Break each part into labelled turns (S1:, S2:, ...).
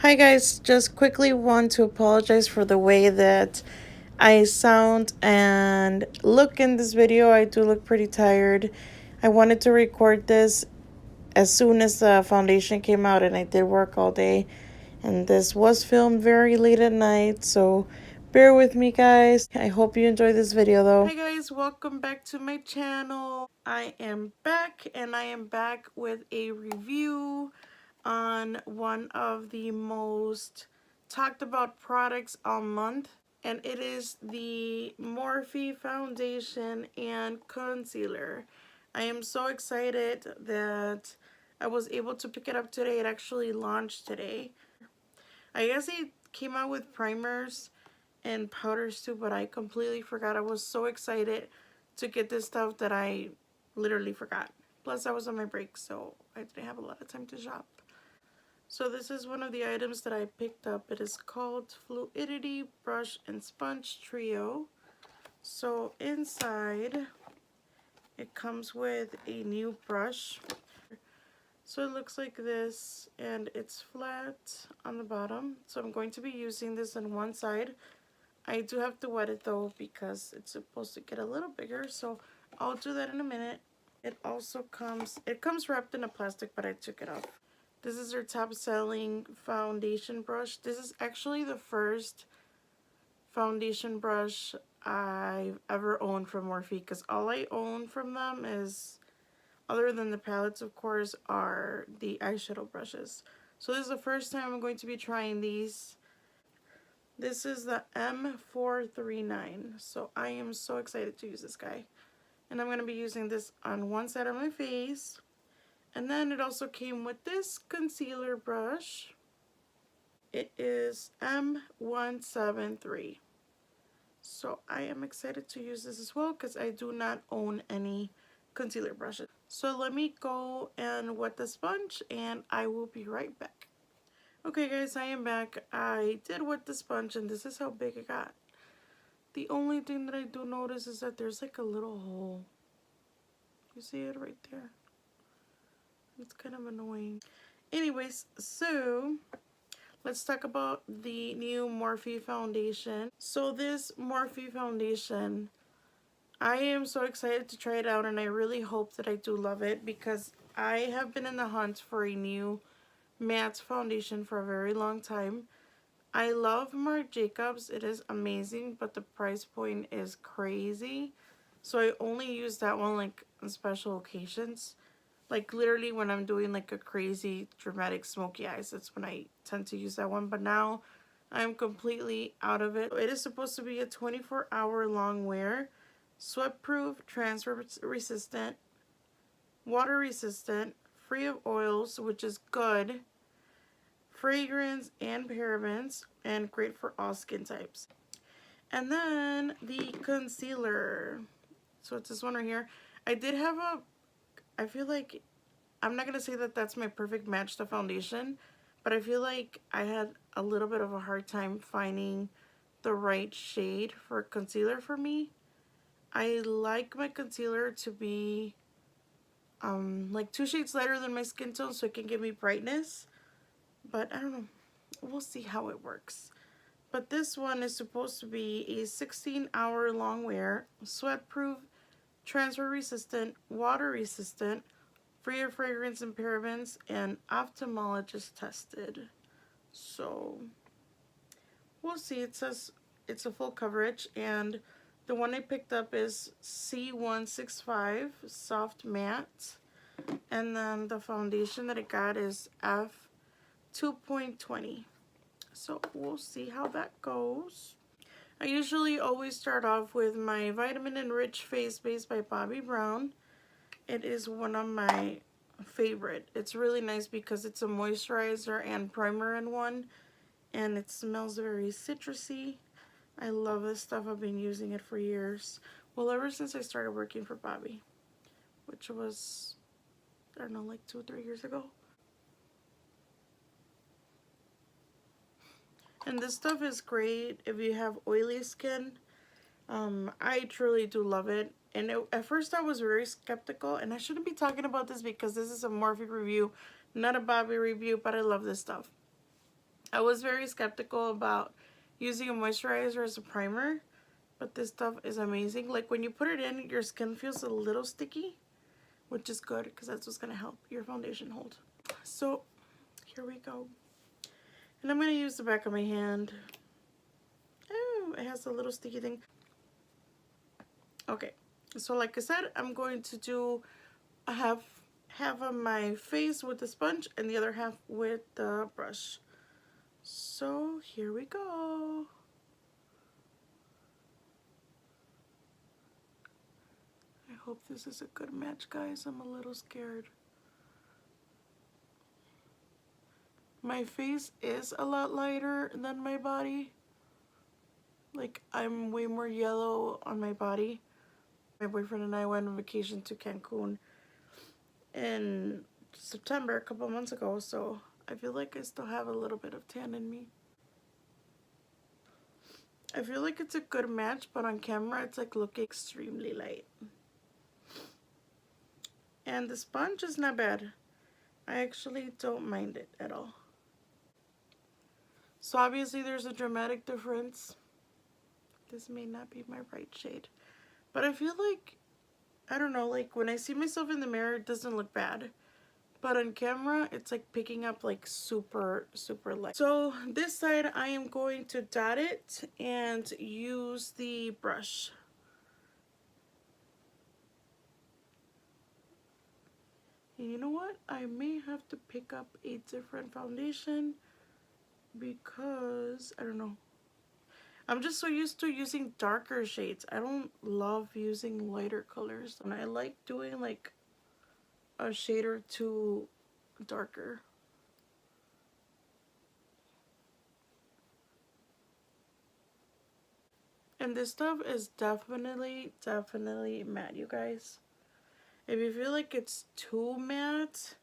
S1: Hi guys, just quickly want to apologize for the way that I sound and look in this video. I do look pretty tired. I wanted to record this as soon as the foundation came out and I did work all day. And this was filmed very late at night, so bear with me guys. I hope you enjoy this video though. Hi guys, welcome back to my channel. I am back and I am back with a review on one of the most talked about products all month, and it is the Morphe Foundation and Concealer. I am so excited that I was able to pick it up today. It actually launched today. I guess it came out with primers and powders too, but I completely forgot. I was so excited to get this stuff that I literally forgot. Plus I was on my break, so I didn't have a lot of time to shop. So this is one of the items that I picked up. It is called Fluidity Brush and Sponge Trio. So inside it comes with a new brush. So it looks like this and it's flat on the bottom. So I'm going to be using this on one side. I do have to wet it though because it's supposed to get a little bigger. So I'll do that in a minute. It also comes wrapped in a plastic, but I took it off. This is their top selling foundation brush. This is actually the first foundation brush I've ever owned from Morphe, because all I own from them is, other than the palettes of course, are the eyeshadow brushes. So this is the first time I'm going to be trying these. This is the M439. So I am so excited to use this guy. And I'm going to be using this on one side of my face. And then it also came with this concealer brush. It is M173. So I am excited to use this as well because I do not own any concealer brushes. So let me go and wet the sponge and I will be right back. Okay guys, I am back. I did wet the sponge and this is how big it got. The only thing that I do notice is that there's like a little hole. You see it right there? It's kind of annoying. Anyways, so let's talk about the new Morphe Foundation. So this Morphe Foundation, I am so excited to try it out and I really hope that I do love it because I have been in the hunt for a new matte foundation for a very long time. I love Marc Jacobs. It is amazing, but the price point is crazy. So I only use that one like on special occasions. Like literally when I'm doing like a crazy dramatic smoky eyes, that's when I tend to use that one. But now I'm completely out of it. It is supposed to be a 24-hour long wear, sweat proof, transfer resistant, water resistant, free of oils, which is good, fragrance and parabens, and great for all skin types. And then the concealer. So it's this one right here. I feel like, I'm not going to say that that's my perfect match to foundation, but I feel like I had a little bit of a hard time finding the right shade for concealer for me. I like my concealer to be like 2 shades lighter than my skin tone so it can give me brightness, but I don't know. We'll see how it works. But this one is supposed to be a 16-hour long wear, sweat proof, transfer resistant, water resistant, free of fragrance and parabens, and ophthalmologist tested. So we'll see. It says it's a full coverage, and the one I picked up is C165 soft matte, and then the foundation that I got is F2.20. So we'll see how that goes. I usually always start off with my Vitamin Enriched Face Base by Bobbi Brown. It is one of my favorite. It's really nice because it's a moisturizer and primer in one, and it smells very citrusy. I love this stuff. I've been using it for years. Well, ever since I started working for Bobbi, which was, I don't know, like 2 or 3 years ago. And this stuff is great if you have oily skin. I truly do love it. And at first I was very skeptical, and I shouldn't be talking about this because this is a Morphe review, not a Bobbi review, but I love this stuff. I was very skeptical about using a moisturizer as a primer, but this stuff is amazing. Like when you put it in, your skin feels a little sticky, which is good because that's what's going to help your foundation hold. So here we go. And I'm going to use the back of my hand. Oh, it has a little sticky thing. Okay, so like I said, I'm going to do half of my face with the sponge and the other half with the brush. So here we go. I hope this is a good match, guys. I'm a little scared. My face is a lot lighter than my body. Like, I'm way more yellow on my body. My boyfriend and I went on vacation to Cancun in September, a couple months ago, so I feel like I still have a little bit of tan in me. I feel like it's a good match, but on camera it's like looking extremely light. And the sponge is not bad. I actually don't mind it at all. So obviously there's a dramatic difference. This may not be my right shade. But I feel like, I don't know, like when I see myself in the mirror, it doesn't look bad. But on camera, it's like picking up like super, super light. So this side, I am going to dot it and use the brush. And you know what? I may have to pick up a different foundation because, I don't know. I'm just so used to using darker shades. I don't love using lighter colors. And I like doing like a shade or two darker. And this stuff is definitely matte, you guys. If you feel like it's too matte,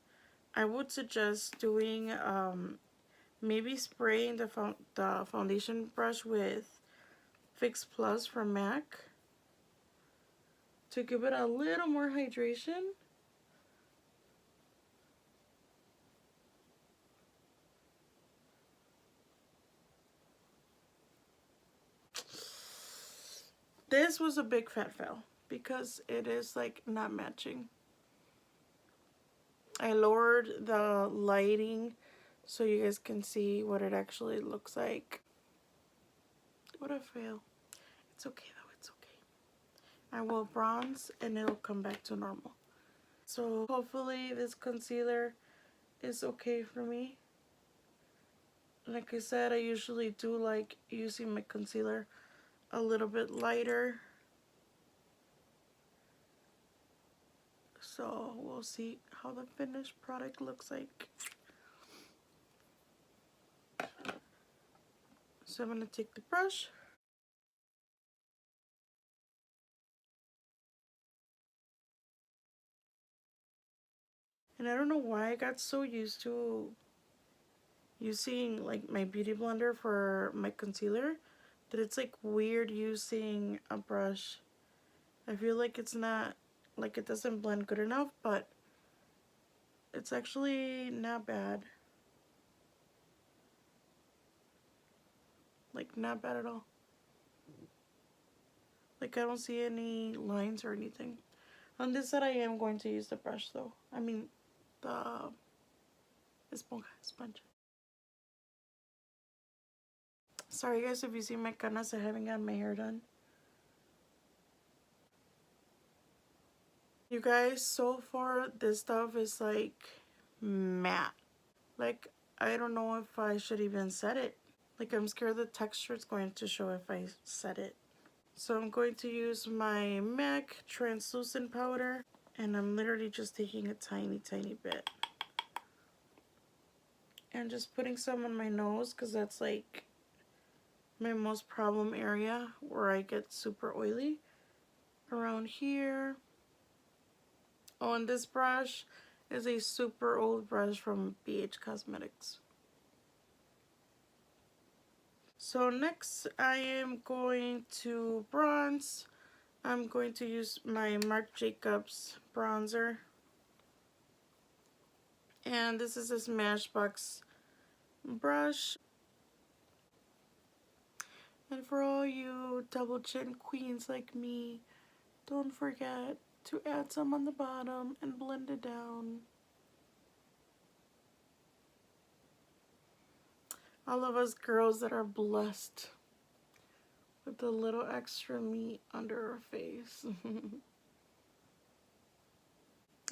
S1: I would suggest doing maybe spraying the foundation brush with Fix Plus from Mac to give it a little more hydration. This was a big fat fail because it is like not matching. I lowered the lighting so you guys can see what it actually looks like. What a fail. It's okay though, it's okay. I will bronze and it'll come back to normal. So hopefully this concealer is okay for me. Like I said, I usually do like using my concealer a little bit lighter. So we'll see how the finished product looks like. So I'm going to take the brush. And I don't know why I got so used to using like my beauty blender for my concealer that it's like weird using a brush. I feel like it's not, like it doesn't blend good enough, but it's actually not bad. Like not bad at all. Like I don't see any lines or anything. On this side I am going to use the brush though. I mean the sponge. Sorry guys if you see my canas, I haven't got my hair done. You guys, so far this stuff is like matte. Like I don't know if I should even set it. Like I'm scared the texture is going to show if I set it. So I'm going to use my MAC translucent powder and I'm literally just taking a tiny bit. And just putting some on my nose because that's like my most problem area where I get super oily. Around here. Oh, and this brush is a super old brush from BH Cosmetics. So next I am going to bronze. I'm going to use my Marc Jacobs bronzer. And this is a Smashbox brush. And for all you double chin queens like me, don't forget to add some on the bottom and blend it down. All of us girls that are blessed with a little extra meat under our face.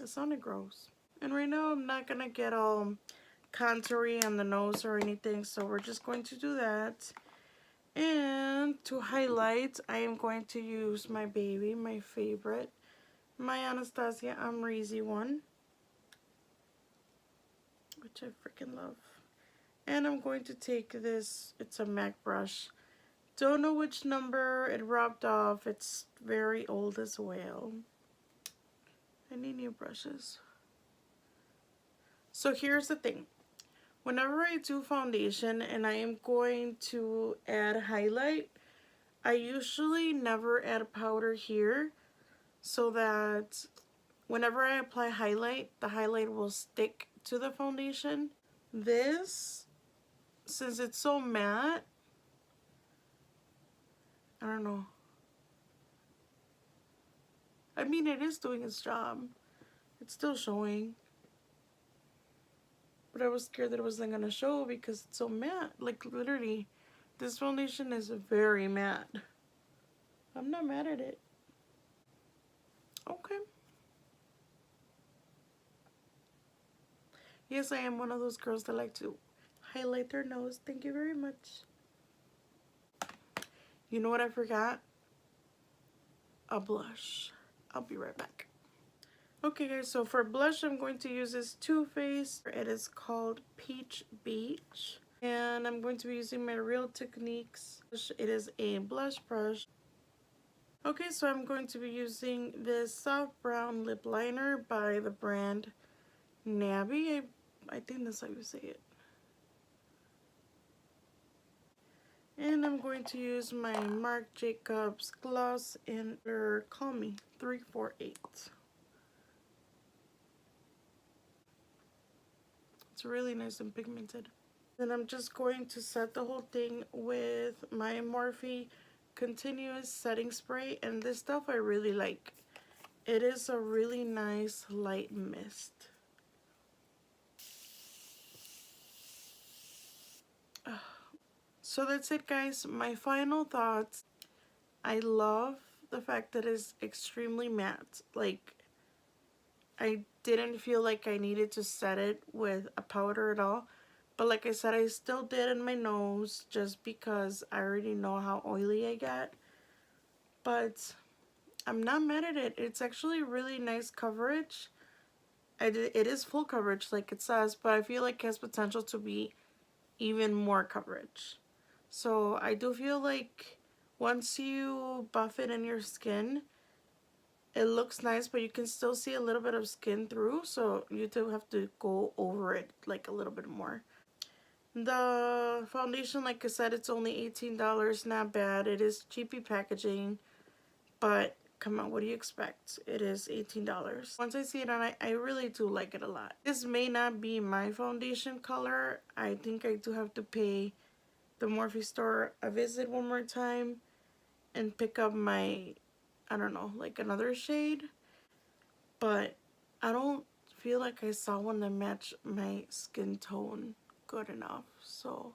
S1: It sounded gross. And right now I'm not gonna get all contoury on the nose or anything, so we're just going to do that. And to highlight, I am going to use my baby, my favorite, my Anastasia Amrezy one, which I freaking love. And I'm going to take this, it's a MAC brush. Don't know which number, it rubbed off, it's very old as well. I need new brushes. So here's the thing. Whenever I do foundation and I am going to add highlight, I usually never add powder here so that whenever I apply highlight, the highlight will stick to the foundation. This, since it's so matte, I don't know. I mean, it is doing its job. It's still showing. But I was scared that it wasn't going to show because it's so matte. Like, literally, this foundation is very matte. I'm not mad at it. Okay. Yes, I am one of those girls that like to highlight their nose. Thank you very much. You know what I forgot? A blush. I'll be right back. Okay guys, so for blush I'm going to use this Too Faced. It is called Peach Beach. And I'm going to be using my Real Techniques. It is a blush brush. Okay, so I'm going to be using this soft brown lip liner by the brand Nabby. I think that's how you say it. And I'm going to use my Marc Jacobs gloss in Call Me 348. It's really nice and pigmented. Then I'm just going to set the whole thing with my Morphe Continuous Setting Spray. And this stuff I really like. It is a really nice light mist. So that's it guys. My final thoughts. I love the fact that it's extremely matte. Like, I didn't feel like I needed to set it with a powder at all. But like I said, I still did in my nose just because I already know how oily I get. But I'm not mad at it. It's actually really nice coverage. It is full coverage like it says, but I feel like it has potential to be even more coverage. So I do feel like once you buff it in your skin, it looks nice, but you can still see a little bit of skin through, so you do have to go over it like a little bit more. The foundation, like I said, it's only $18. Not bad. It is cheapy packaging, but come on, what do you expect? It is $18. Once I see it on, I really do like it a lot. This may not be my foundation color. I think I do have to pay the Morphe store a visit one more time and pick up my, I don't know, like another shade. But I don't feel like I saw one that matched my skin tone good enough. So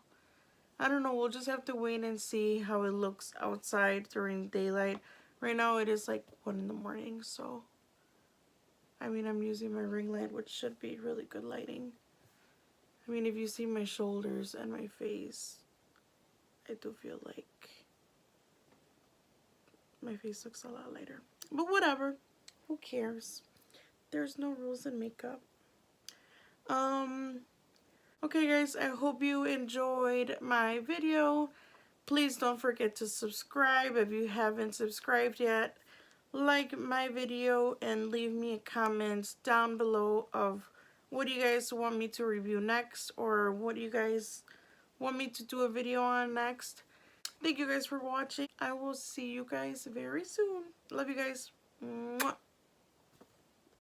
S1: I don't know, we'll just have to wait and see how it looks outside during daylight. Right now it is like 1 in the morning, so I mean, I'm using my ring light, which should be really good lighting. I mean, if you see my shoulders and my face, I do feel like my face looks a lot lighter. But whatever, who cares? There's no rules in makeup. Okay guys, I hope you enjoyed my video. Please don't forget to subscribe if you haven't subscribed yet. Like my video and leave me a comment down below of what do you guys want me to review next, or what do you guys want me to do a video on next. Thank you guys for watching. I will see you guys very soon. Love you guys. Mwah.